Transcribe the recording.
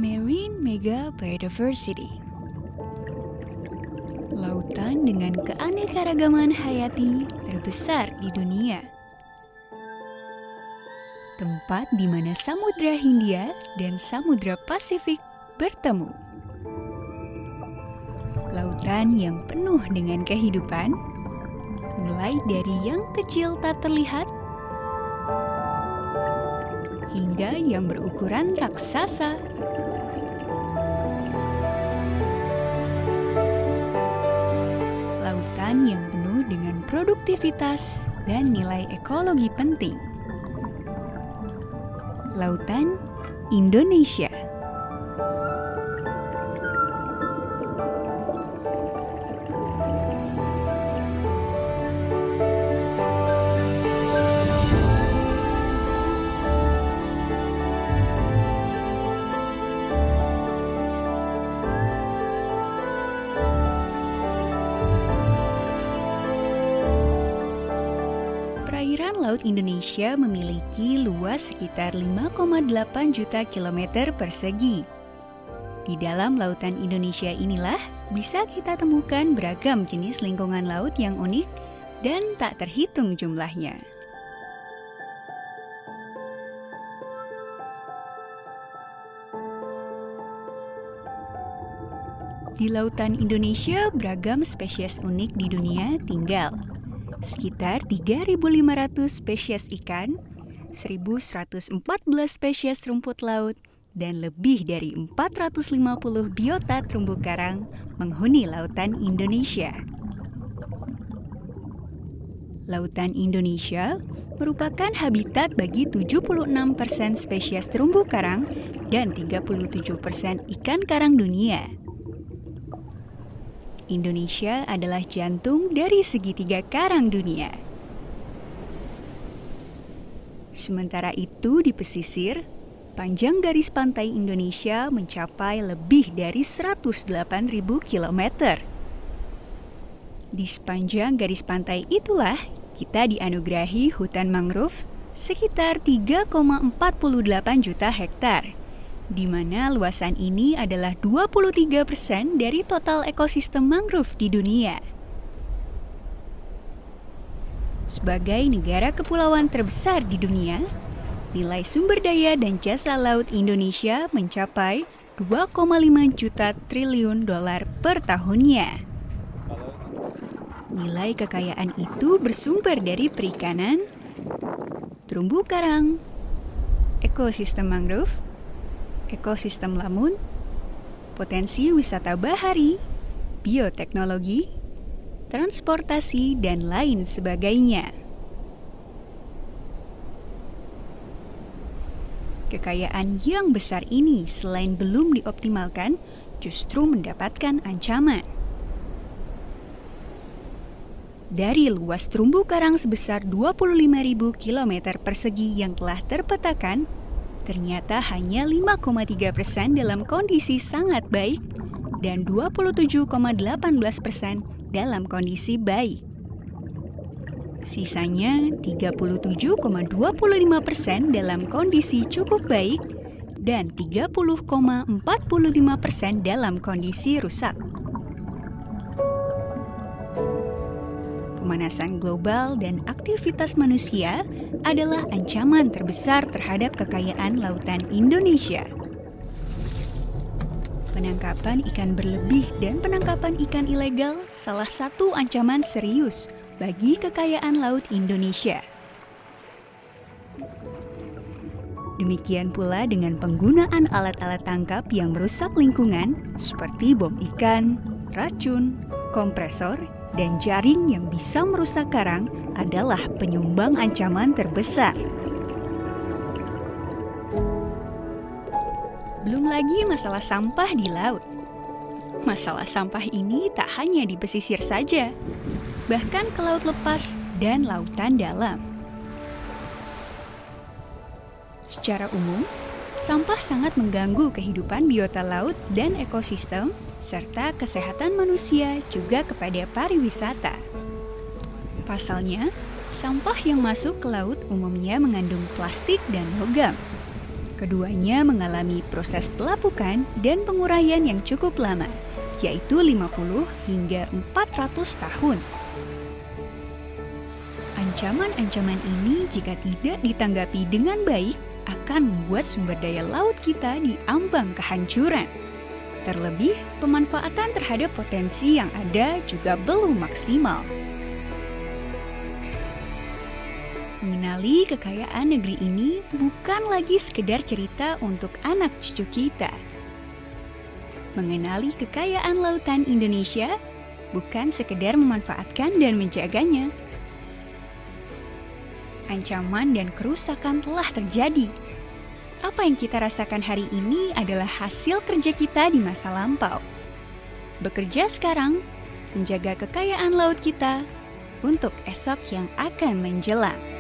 Marine Mega Biodiversity. Lautan dengan keanekaragaman hayati terbesar di dunia. Tempat di mana Samudra Hindia dan Samudra Pasifik bertemu. Lautan yang penuh dengan kehidupan, mulai dari yang kecil tak terlihat hingga yang berukuran raksasa. Lautan yang penuh dengan produktivitas dan nilai ekologi penting. Lautan Indonesia. Perairan Laut Indonesia memiliki luas sekitar 5,8 juta kilometer persegi. Di dalam lautan Indonesia inilah bisa kita temukan beragam jenis lingkungan laut yang unik dan tak terhitung jumlahnya. Di lautan Indonesia, beragam spesies unik di dunia tinggal. Sekitar 3.500 spesies ikan, 1.114 spesies rumput laut, dan lebih dari 450 biota terumbu karang menghuni lautan Indonesia. Lautan Indonesia merupakan habitat bagi 76% spesies terumbu karang dan 37% ikan karang dunia. Indonesia adalah jantung dari segitiga karang dunia. Sementara itu di pesisir, panjang garis pantai Indonesia mencapai lebih dari 108.000 km. Di sepanjang garis pantai itulah kita dianugerahi hutan mangrove sekitar 3,48 juta hektar. Di mana luasan ini adalah 23% dari total ekosistem mangrove di dunia. Sebagai negara kepulauan terbesar di dunia, nilai sumber daya dan jasa laut Indonesia mencapai 2,5 juta triliun dolar per tahunnya. Nilai kekayaan itu bersumber dari perikanan, terumbu karang, ekosistem mangrove, ekosistem lamun, potensi wisata bahari, bioteknologi, transportasi, dan lain sebagainya. Kekayaan yang besar ini selain belum dioptimalkan, justru mendapatkan ancaman. Dari luas terumbu karang sebesar 25.000 km persegi yang telah terpetakan, ternyata hanya 5,3% dalam kondisi sangat baik dan 27,18% dalam kondisi baik. Sisanya 37,25% dalam kondisi cukup baik dan 30,45% dalam kondisi rusak. Pemanasan global dan aktivitas manusia adalah ancaman terbesar terhadap kekayaan lautan Indonesia. Penangkapan ikan berlebih dan penangkapan ikan ilegal salah satu ancaman serius bagi kekayaan laut Indonesia. Demikian pula dengan penggunaan alat-alat tangkap yang merusak lingkungan seperti bom ikan, racun, kompresor, dan jaring yang bisa merusak karang adalah penyumbang ancaman terbesar. Belum lagi masalah sampah di laut. Masalah sampah ini tak hanya di pesisir saja, bahkan ke laut lepas dan lautan dalam. Secara umum, sampah sangat mengganggu kehidupan biota laut dan ekosistem, serta kesehatan manusia juga kepada pariwisata. Pasalnya, sampah yang masuk ke laut umumnya mengandung plastik dan logam. Keduanya mengalami proses pelapukan dan penguraian yang cukup lama, yaitu 50 hingga 400 tahun. Ancaman-ancaman ini jika tidak ditanggapi dengan baik akan membuat sumber daya laut kita di ambang kehancuran. Terlebih, pemanfaatan terhadap potensi yang ada juga belum maksimal. Mengenali kekayaan negeri ini bukan lagi sekedar cerita untuk anak cucu kita. Mengenali kekayaan lautan Indonesia bukan sekedar memanfaatkan dan menjaganya. Ancaman dan kerusakan telah terjadi. Apa yang kita rasakan hari ini adalah hasil kerja kita di masa lampau. Bekerja sekarang, menjaga kekayaan laut kita untuk esok yang akan menjelang.